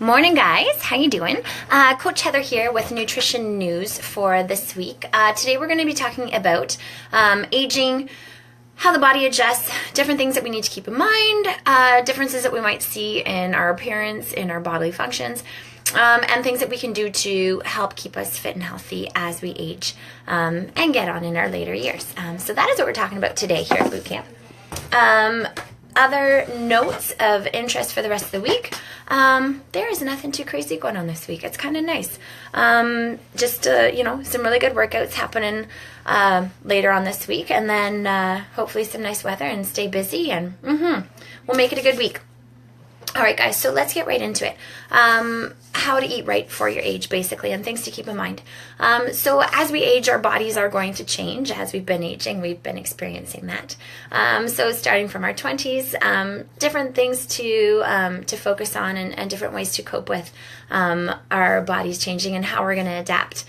Morning, guys. How you doing? Coach Heather here with nutrition news for this week. Today we're going to be talking about aging, how the body adjusts, different things that we need to keep in mind, differences that we might see in our appearance, in our bodily functions, and things that we can do to help keep us fit and healthy as we age and get on in our later years. So that is what we're talking about today here at Boot Camp. Other notes of interest for the rest of the week. There is nothing too crazy going on this week. It's kind of nice. Just some really good workouts happening later on this week, and then hopefully some nice weather and stay busy, and we'll make it a good week. All right, guys, so let's get right into it. How to eat right for your age, basically, and things to keep in mind. So as we age, our bodies are going to change. As we've been aging, we've been experiencing that. So starting from our 20s, different things to focus on and different ways to cope with our bodies changing and how we're going to adapt.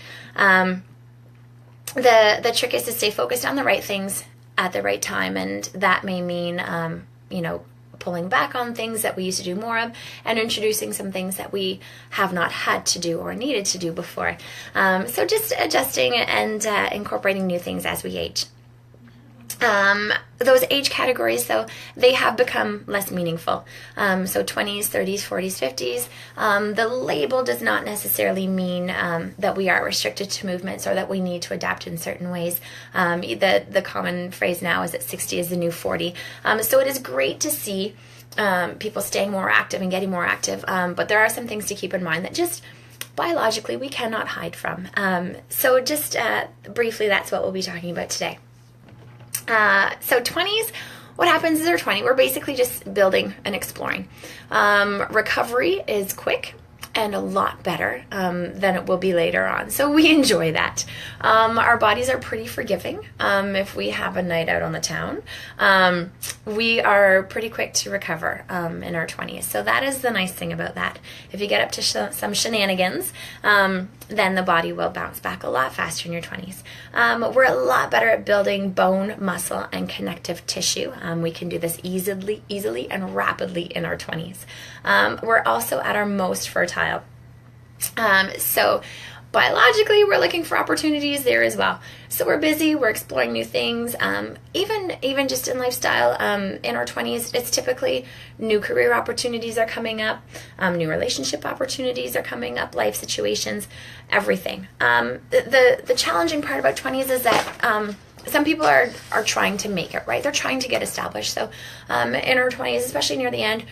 The trick is to stay focused on the right things at the right time, and that may mean, pulling back on things that we used to do more of and introducing some things that we have not had to do or needed to do before. So just adjusting and incorporating new things as we age. Those age categories, though, they have become less meaningful. So 20s, 30s, 40s, 50s. The label does not necessarily mean that we are restricted to movements or that we need to adapt in certain ways. The common phrase now is that 60 is the new 40. So it is great to see people staying more active and getting more active. But there are some things to keep in mind that just biologically we cannot hide from. So just briefly, that's what we'll be talking about today. So 20s, what happens is we're 20. We're basically just building and exploring. Recovery is quick and a lot better than it will be later on. So we enjoy that. Our bodies are pretty forgiving. If we have a night out on the town, we are pretty quick to recover in our 20s. So that is the nice thing about that. If you get up to some shenanigans, then the body will bounce back a lot faster in your 20s. We're a lot better at building bone, muscle, and connective tissue. We can do this easily and rapidly in our 20s. We're also at our most fertile. So biologically, we're looking for opportunities there as well. So we're busy, we're exploring new things, even just in lifestyle. In our 20s, it's typically new career opportunities are coming up, new relationship opportunities are coming up, life situations, everything. The challenging part about 20s is that some people are trying to make it, right? They're trying to get established. So in our 20s, especially near the end,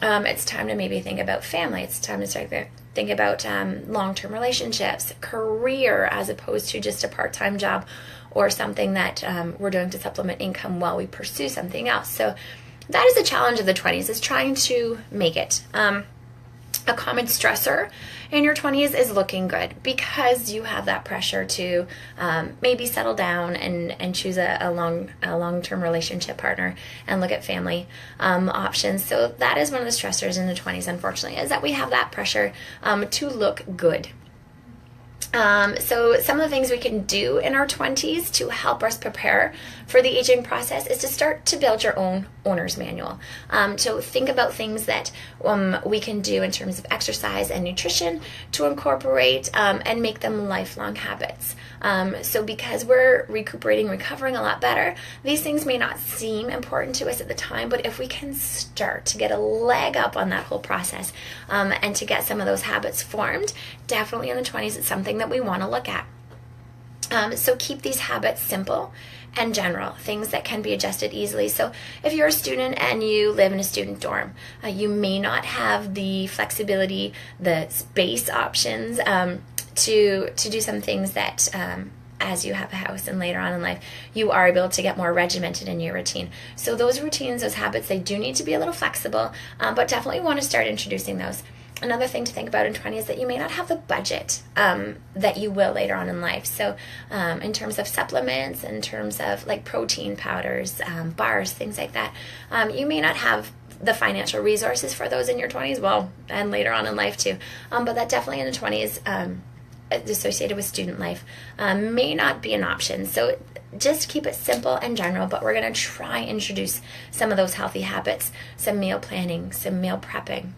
it's time to maybe think about family. It's time to start to think about long-term relationships, career, as opposed to just a part-time job or something that we're doing to supplement income while we pursue something else. So that is the challenge of the 20s, is trying to make it. A common stressor in your 20s is looking good, because you have that pressure to maybe settle down and choose a long-term relationship partner and look at family options. So that is one of the stressors in the 20s, unfortunately, is that we have that pressure to look good. So some of the things we can do in our 20s to help us prepare for the aging process is to start to build your own owner's manual. So think about things that we can do in terms of exercise and nutrition to incorporate and make them lifelong habits. So because we're recovering a lot better, these things may not seem important to us at the time, but if we can start to get a leg up on that whole process and to get some of those habits formed, definitely in the 20s, it's something that we want to look at. So keep these habits simple and general, things that can be adjusted easily. So if you're a student and you live in a student dorm, you may not have the flexibility, the space options to do some things that as you have a house and later on in life, you are able to get more regimented in your routine. So those routines, those habits, they do need to be a little flexible, but definitely want to start introducing those. Another thing to think about in 20 is that you may not have the budget that you will later on in life. So in terms of supplements, in terms of like protein powders, bars, things like that, you may not have the financial resources for those in your 20s, well, and later on in life too. But that definitely in the 20s, associated with student life, may not be an option. So just keep it simple and general, but we're going to try and introduce some of those healthy habits, some meal planning, some meal prepping.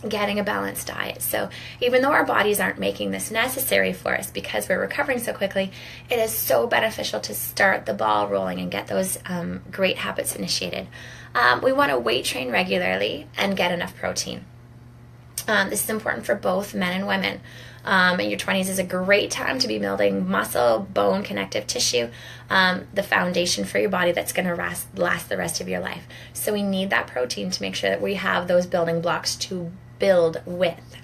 getting a balanced diet. So even though our bodies aren't making this necessary for us because we're recovering so quickly, it is so beneficial to start the ball rolling and get those great habits initiated. We want to weight train regularly and get enough protein. This is important for both men and women. In your 20s is a great time to be building muscle, bone, connective tissue, the foundation for your body that's going to last the rest of your life. So we need that protein to make sure that we have those building blocks to build with.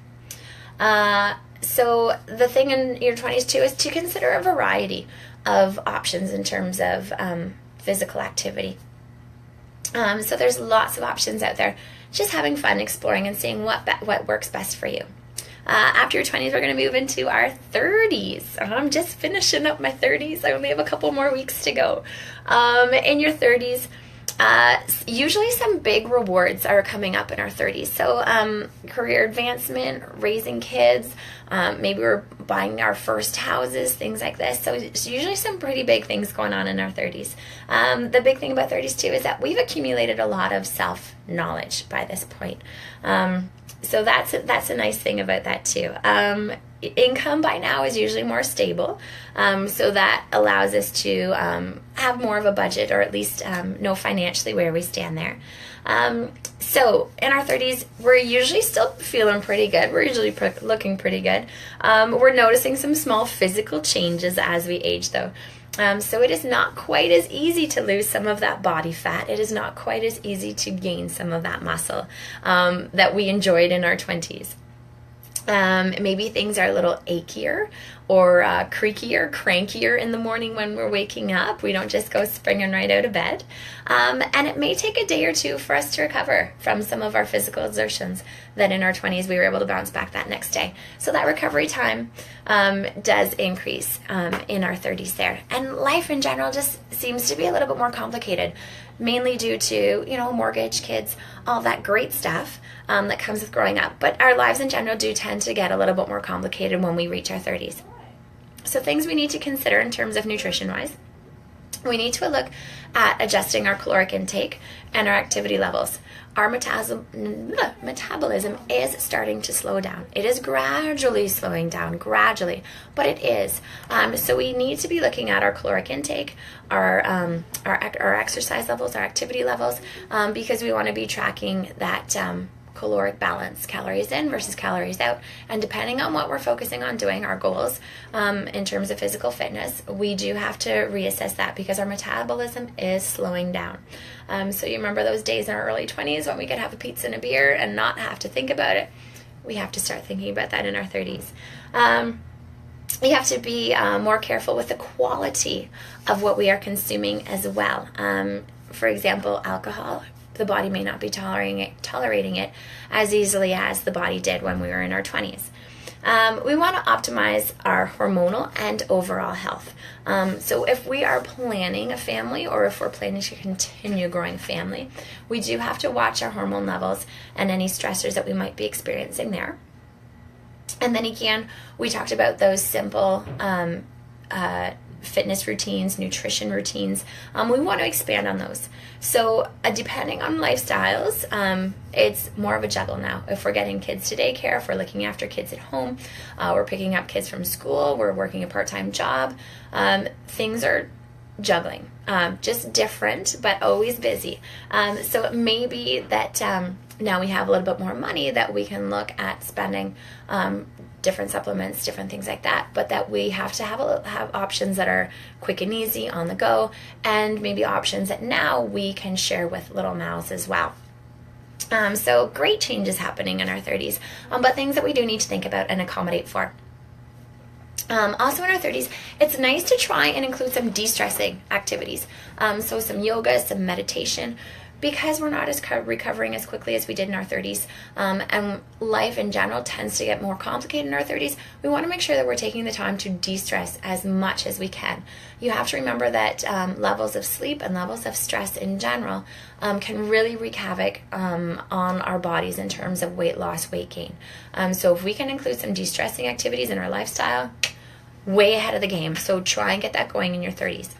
So the thing in your 20s too is to consider a variety of options in terms of physical activity. So there's lots of options out there. Just having fun, exploring, and seeing what works best for you. After your 20s, we're going to move into our 30s. I'm just finishing up my 30s. I only have a couple more weeks to go. In your 30s, usually some big rewards are coming up in our 30s. So career advancement, raising kids, maybe we're buying our first houses, things like this. So it's usually some pretty big things going on in our 30s. The big thing about 30s too is that we've accumulated a lot of self-knowledge by this point. So that's a nice thing about that too. Income by now is usually more stable, so that allows us to have more of a budget, or at least know financially where we stand there. So in our 30s, we're usually still feeling pretty good. We're usually looking pretty good. We're noticing some small physical changes as we age, though. So it is not quite as easy to lose some of that body fat. It is not quite as easy to gain some of that muscle that we enjoyed in our 20s. Maybe things are a little achier or creakier, crankier in the morning when we're waking up. We don't just go springing right out of bed. And it may take a day or two for us to recover from some of our physical exertions that in our 20s we were able to bounce back that next day. So that recovery time does increase in our 30s there. And life in general just seems to be a little bit more complicated, mainly due to, mortgage, kids, all that great stuff that comes with growing up. But our lives in general do tend to get a little bit more complicated when we reach our 30s. So things we need to consider in terms of nutrition-wise. We need to look at adjusting our caloric intake and our activity levels. Our metabolism is starting to slow down. It is gradually slowing down, but it is. So we need to be looking at our caloric intake, our exercise levels, our activity levels, because we want to be tracking that caloric balance, calories in versus calories out. And depending on what we're focusing on doing, our goals in terms of physical fitness, we do have to reassess that because our metabolism is slowing down. So you remember those days in our early 20s when we could have a pizza and a beer and not have to think about it? We have to start thinking about that in our 30s. We have to be more careful with the quality of what we are consuming as well. For example, alcohol. The body may not be tolerating it as easily as the body did when we were in our 20s. We want to optimize our hormonal and overall health. So if we are planning a family, or if we're planning to continue growing a family, we do have to watch our hormone levels and any stressors that we might be experiencing there. And then again, we talked about those simple fitness routines, nutrition routines. We want to expand on those. So depending on lifestyles, it's more of a juggle now. If we're getting kids to daycare, if we're looking after kids at home, we're picking up kids from school, we're working a part-time job, things are juggling. Just different, but always busy. So it may be that now we have a little bit more money that we can look at spending different supplements, different things like that, but that we have to have options that are quick and easy on the go, and maybe options that now we can share with little mouths as well. So great changes happening in our 30s, but things that we do need to think about and accommodate for. Also in our 30s, it's nice to try and include some de-stressing activities. So some yoga, some meditation, because we're not as recovering as quickly as we did in our 30s, and life in general tends to get more complicated in our 30s, we want to make sure that we're taking the time to de-stress as much as we can. You have to remember that levels of sleep and levels of stress in general can really wreak havoc on our bodies in terms of weight loss, weight gain. So if we can include some de-stressing activities in our lifestyle, way ahead of the game. So try and get that going in your 30s.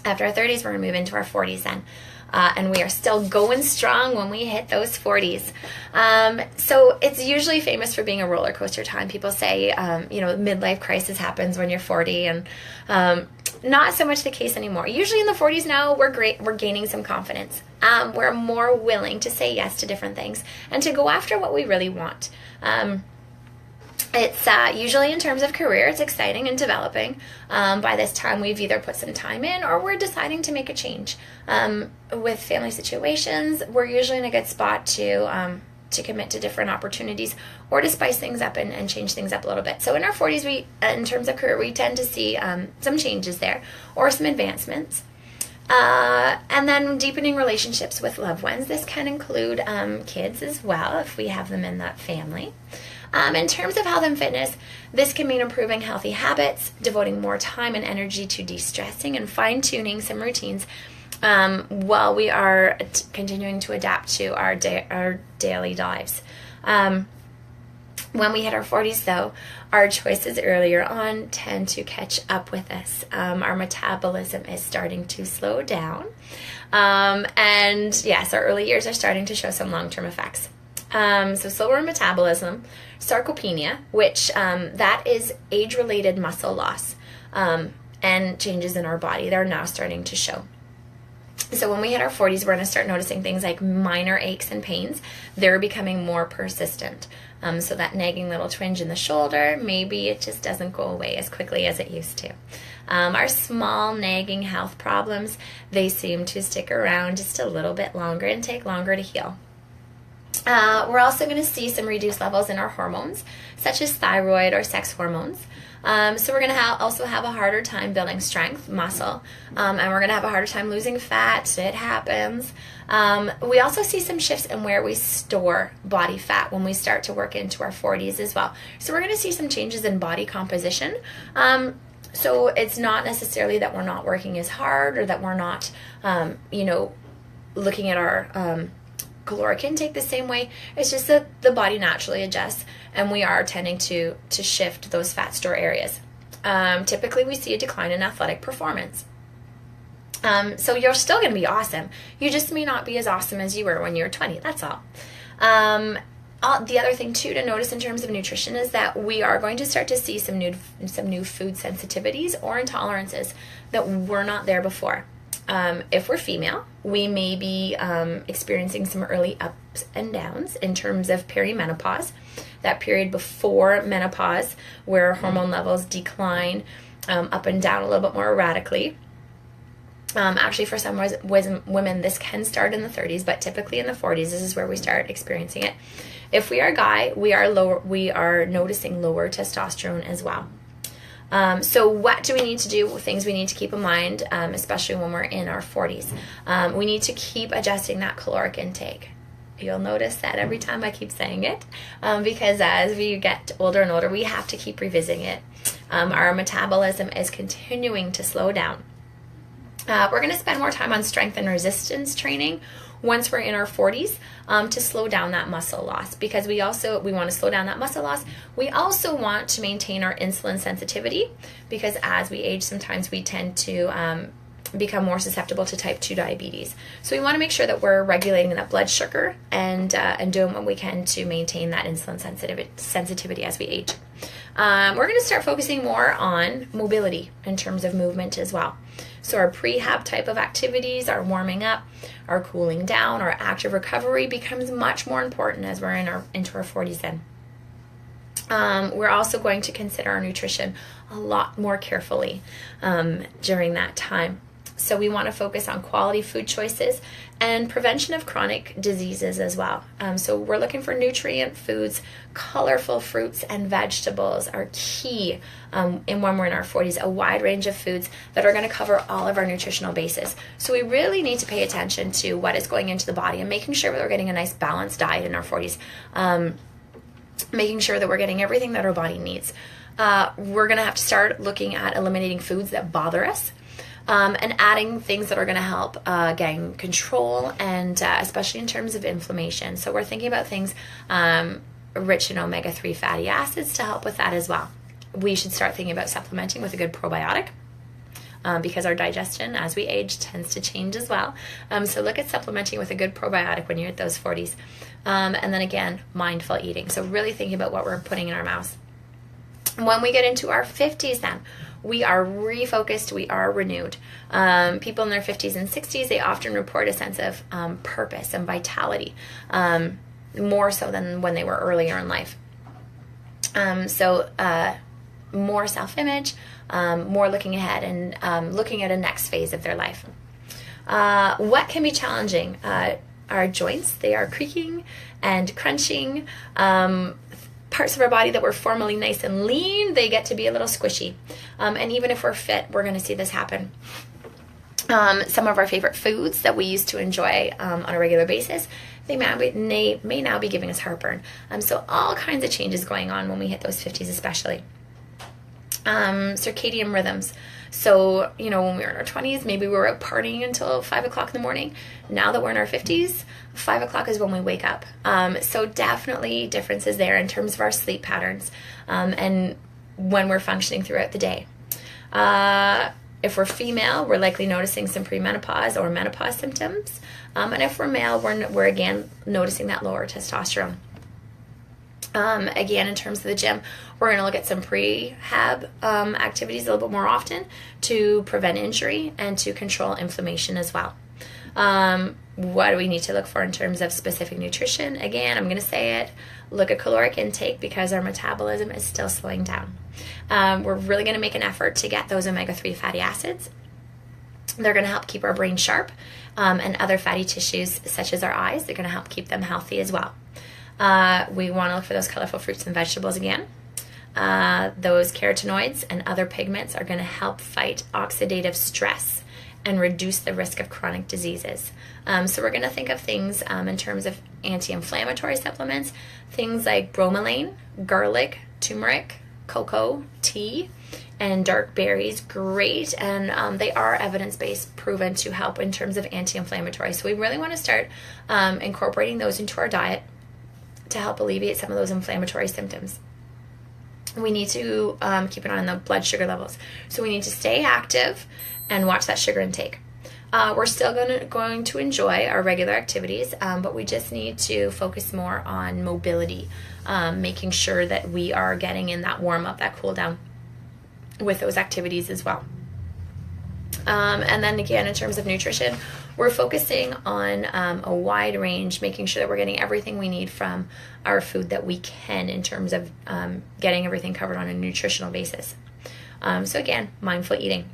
After our 30s, we're going to move into our 40s then. and we are still going strong when we hit those 40s. So it's usually famous for being a roller coaster time. People say, midlife crisis happens when you're 40, and not so much the case anymore. Usually in the 40s now, we're gaining some confidence. We're more willing to say yes to different things and to go after what we really want. It's usually in terms of career, it's exciting and developing. By this time, we've either put some time in or we're deciding to make a change. With family situations, we're usually in a good spot to commit to different opportunities or to spice things up and change things up a little bit. So in our 40s, in terms of career, we tend to see some changes there or some advancements. And then deepening relationships with loved ones. This can include kids as well, if we have them in that family. In terms of health and fitness, this can mean improving healthy habits, devoting more time and energy to de-stressing, and fine-tuning some routines while we are continuing to adapt to our daily lives. When we hit our 40s, though, our choices earlier on tend to catch up with us. Our metabolism is starting to slow down. And yes, our early years are starting to show some long-term effects. So slower metabolism, sarcopenia, which that is age-related muscle loss and changes in our body. They're now starting to show. So when we hit our 40s, we're going to start noticing things like minor aches and pains. They're becoming more persistent. So that nagging little twinge in the shoulder, maybe it just doesn't go away as quickly as it used to. Our small nagging health problems, they seem to stick around just a little bit longer and take longer to heal. We're also going to see some reduced levels in our hormones, such as thyroid or sex hormones. So we're going to also have a harder time building strength, muscle, and we're going to have a harder time losing fat. It happens. We also see some shifts in where we store body fat when we start to work into our 40s as well. So we're going to see some changes in body composition. So it's not necessarily that we're not working as hard or that we're not, looking at our caloric intake the same way. It's just that the body naturally adjusts and we are tending to shift those fat store areas. Typically we see a decline in athletic performance. So you're still going to be awesome. You just may not be as awesome as you were when you were 20. That's all. The other thing too to notice in terms of nutrition is that we are going to start to see some new food sensitivities or intolerances that were not there before. If we're female, we may be experiencing some early ups and downs in terms of perimenopause, that period before menopause where hormone levels decline up and down a little bit more erratically. Actually, for some women, this can start in the 30s, but typically in the 40s, this is where we start experiencing it. If we are a guy, we are noticing lower testosterone as well. So what do we need to do? Things we need to keep in mind, especially when we're in our 40s. We need to keep adjusting that caloric intake. You'll notice that every time I keep saying it, because as we get older and older, we have to keep revisiting it. Our metabolism is continuing to slow down. We're going to spend more time on strength and resistance training once we're in our 40s to slow down that muscle loss, because we want to slow down that muscle loss. We also want to maintain our insulin sensitivity, because as we age, sometimes we tend to become more susceptible to type 2 diabetes. So we want to make sure that we're regulating that blood sugar and doing what we can to maintain that insulin sensitivity as we age. We're going to start focusing more on mobility in terms of movement as well. So our prehab type of activities, our warming up, our cooling down, our active recovery becomes much more important as we're into our 40s then. We're also going to consider our nutrition a lot more carefully during that time. So we want to focus on quality food choices and prevention of chronic diseases as well. So we're looking for nutrient foods. Colorful fruits and vegetables are key when we're in our 40s, a wide range of foods that are going to cover all of our nutritional bases. So we really need to pay attention to what is going into the body and making sure that we're getting a nice balanced diet in our 40s, making sure that we're getting everything that our body needs. We're going to have to start looking at eliminating foods that bother us. And adding things that are going to help gain control, and especially in terms of inflammation. So we're thinking about things rich in omega-3 fatty acids to help with that as well. We should start thinking about supplementing with a good probiotic. because our digestion as we age tends to change as well. So look at supplementing with a good probiotic when you're at those 40s. And then again, mindful eating. So really thinking about what we're putting in our mouths. When we get into our 50s then, we are refocused, we are renewed. People in their 50s and 60s, they often report a sense of purpose and vitality, more so than when they were earlier in life. So more self-image, more looking ahead and looking at a next phase of their life. What can be challenging? Our joints, they are creaking and crunching. Parts of our body that were formerly nice and lean, they get to be a little squishy. And even if we're fit, we're going to see this happen. Some of our favorite foods that we used to enjoy on a regular basis, they may now be giving us heartburn. So all kinds of changes going on when we hit those 50s especially. Circadian rhythms. So, when we were in our 20s, maybe we were out partying until 5 o'clock in the morning. Now that we're in our 50s, 5 o'clock is when we wake up. So definitely differences there in terms of our sleep patterns and when we're functioning throughout the day. If we're female, we're likely noticing some premenopause or menopause symptoms. And if we're male, we're again noticing that lower testosterone. Again, in terms of the gym, we're going to look at some prehab activities a little bit more often to prevent injury and to control inflammation as well. What do we need to look for in terms of specific nutrition? Again, I'm going to say it. Look at caloric intake because our metabolism is still slowing down. We're really going to make an effort to get those omega-3 fatty acids. They're going to help keep our brain sharp and other fatty tissues such as our eyes. They're going to help keep them healthy as well. We want to look for those colorful fruits and vegetables again. Those carotenoids and other pigments are going to help fight oxidative stress and reduce the risk of chronic diseases. So we're going to think of things in terms of anti-inflammatory supplements, things like bromelain, garlic, turmeric, cocoa, tea, and dark berries. Great, and they are evidence-based, proven to help in terms of anti-inflammatory. So we really want to start incorporating those into our diet to help alleviate some of those inflammatory symptoms. We need to keep an eye on the blood sugar levels. So we need to stay active and watch that sugar intake. We're still going to enjoy our regular activities, but we just need to focus more on mobility, making sure that we are getting in that warm up, that cool down with those activities as well. And then again, in terms of nutrition, we're focusing on a wide range, making sure that we're getting everything we need from our food that we can in terms of getting everything covered on a nutritional basis. So again, mindful eating.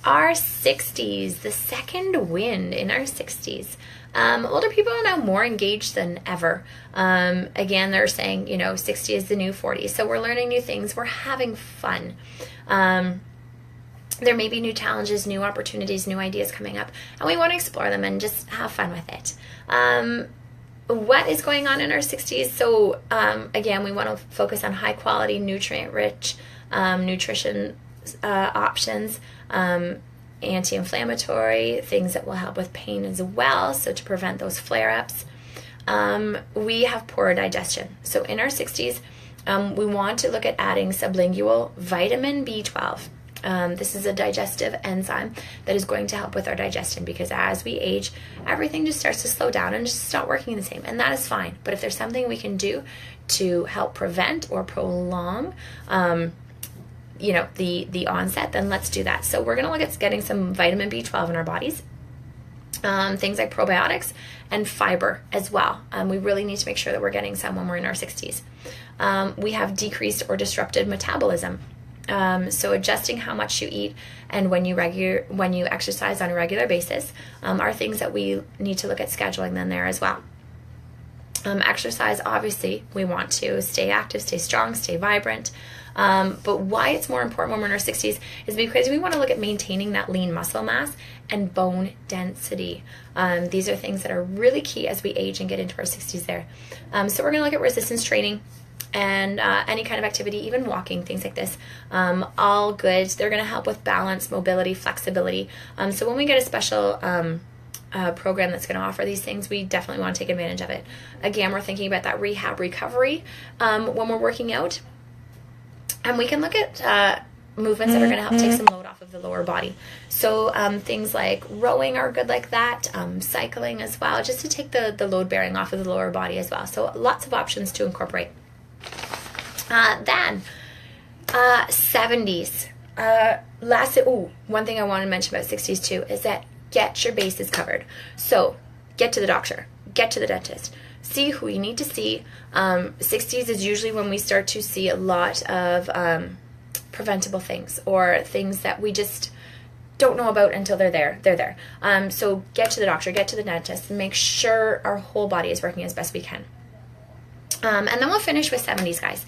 Our 60s, the second wind in our 60s. Older people are now more engaged than ever. Again, they're saying, 60 is the new 40. So we're learning new things. We're having fun. There may be new challenges, new opportunities, new ideas coming up, and we want to explore them and just have fun with it. What is going on in our 60s? So again, we want to focus on high quality, nutrient-rich nutrition options, anti-inflammatory, things that will help with pain as well, so to prevent those flare-ups. We have poor digestion. So in our 60s, we want to look at adding sublingual vitamin B12. This is a digestive enzyme that is going to help with our digestion because as we age, everything just starts to slow down and just stop working the same. And that is fine. But if there's something we can do to help prevent or prolong, the onset, then let's do that. So we're going to look at getting some vitamin B12 in our bodies. Things like probiotics and fiber as well. We really need to make sure that we're getting some when we're in our 60s. We have decreased or disrupted metabolism. So adjusting how much you eat and when you exercise on a regular basis are things that we need to look at scheduling then there as well. Exercise, obviously, we want to stay active, stay strong, stay vibrant. But why it's more important when we're in our 60s is because we want to look at maintaining that lean muscle mass and bone density. These are things that are really key as we age and get into our 60s there. So we're going to look at resistance training and any kind of activity, even walking, things like this. All good. They're going to help with balance, mobility, flexibility. So when we get a special program that's going to offer these things, we definitely want to take advantage of it. Again, we're thinking about that rehab recovery when we're working out. And we can look at movements that are going to help take some load off of the lower body. So things like rowing are good like that, cycling as well, just to take the load bearing off of the lower body as well. So lots of options to incorporate. Then 70s. One thing I want to mention about 60s too is that get your bases covered. So get to the doctor, get to the dentist, see who you need to see. 60s is usually when we start to see a lot of preventable things, or things that we just don't know about until they're there. So get to the doctor, get to the dentist, and make sure our whole body is working as best we can. And then we'll finish with 70s, guys.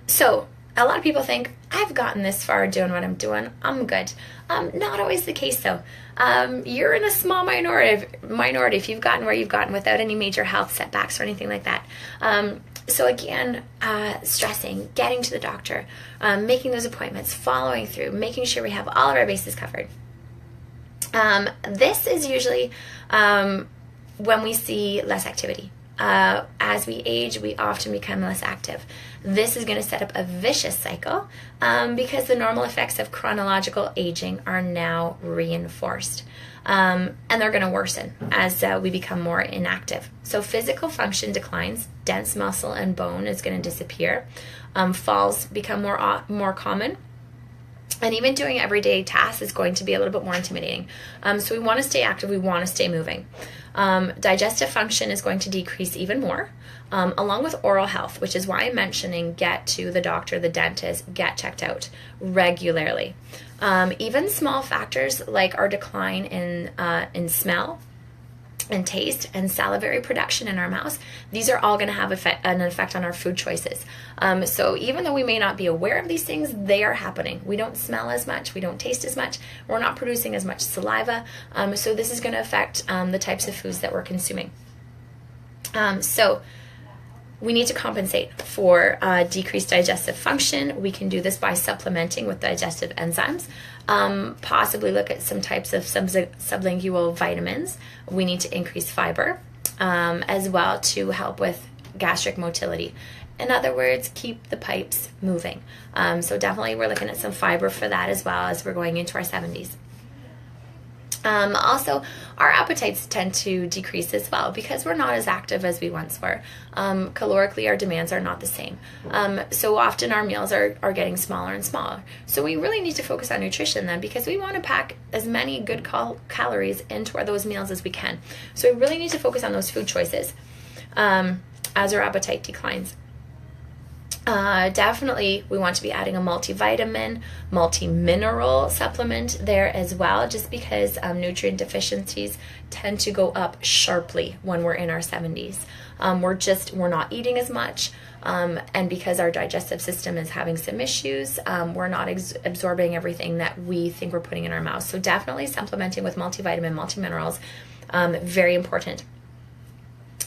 So a lot of people think, I've gotten this far doing what I'm doing, I'm good. Not always the case though. You're in a small minority if you've gotten where you've gotten without any major health setbacks or anything like that. So again, stressing, getting to the doctor, making those appointments, following through, making sure we have all of our bases covered. This is usually when we see less activity. As we age, we often become less active. This is going to set up a vicious cycle because the normal effects of chronological aging are now reinforced. And they're going to worsen as we become more inactive. So physical function declines, dense muscle and bone is going to disappear. Falls become more common. And even doing everyday tasks is going to be a little bit more intimidating. So we want to stay active, we want to stay moving. Digestive function is going to decrease even more, along with oral health, which is why I'm mentioning get to the doctor, the dentist, get checked out regularly. Even small factors like our decline in smell and taste and salivary production in our mouths, these are all going to have an effect on our food choices. So even though we may not be aware of these things, they are happening. We don't smell as much, we don't taste as much, we're not producing as much saliva. So this is going to affect the types of foods that we're consuming. So we need to compensate for decreased digestive function. We can do this by supplementing with digestive enzymes. Possibly look at some types of sublingual vitamins. We need to increase fiber as well to help with gastric motility. In other words, keep the pipes moving. So definitely we're looking at some fiber for that as well as we're going into our 70s. Also, our appetites tend to decrease as well because we're not as active as we once were. Calorically, our demands are not the same. So often our meals are getting smaller and smaller. So we really need to focus on nutrition then, because we want to pack as many good calories into those meals as we can. So we really need to focus on those food choices as our appetite declines. Definitely we want to be adding a multivitamin, multi-mineral supplement there as well, just because nutrient deficiencies tend to go up sharply when we're in our 70s. We're not eating as much, and because our digestive system is having some issues, we're not absorbing everything that we think we're putting in our mouth. So definitely supplementing with multivitamin, multi-minerals, very important.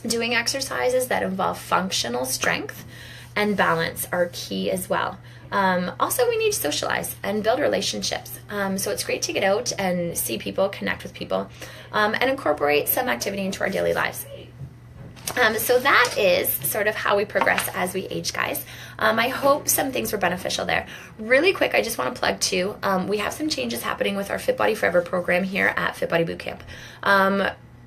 Doing exercises that involve functional strength and balance are key as well. Also, we need to socialize and build relationships. So it's great to get out and see people, connect with people, and incorporate some activity into our daily lives. So that is sort of how we progress as we age, guys. I hope some things were beneficial there. Really quick, I just want to plug too, we have some changes happening with our Fit Body Forever program here at Fit Body Bootcamp.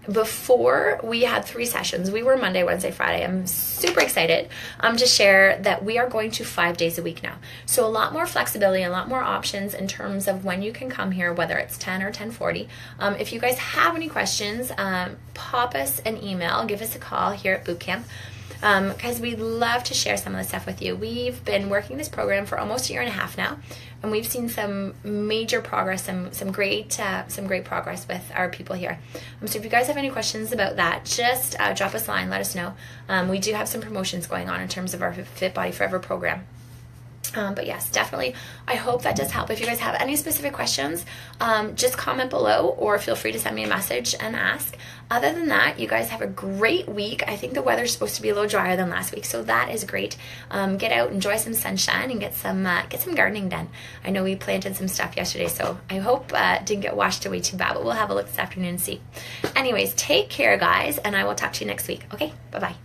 Before, we had 3 sessions. We were Monday, Wednesday, Friday. I'm super excited to share that we are going to 5 days a week now. So a lot more flexibility, a lot more options in terms of when you can come here, whether it's 10 or 10:40. If you guys have any questions, pop us an email, give us a call here at Bootcamp. Because we'd love to share some of the stuff with you. We've been working this program for almost a year and a half now, and we've seen some major progress, some great progress with our people here. So if you guys have any questions about that, just drop us a line, let us know. We do have some promotions going on in terms of our Fit Body Forever program. But yes, definitely, I hope that does help. If you guys have any specific questions, just comment below or feel free to send me a message and ask. Other than that, you guys have a great week. I think the weather's supposed to be a little drier than last week, so that is great. Get out, enjoy some sunshine, and get some gardening done. I know we planted some stuff yesterday, so I hope it didn't get washed away too bad, but we'll have a look this afternoon and see. Anyways, take care, guys, and I will talk to you next week. Okay, bye-bye.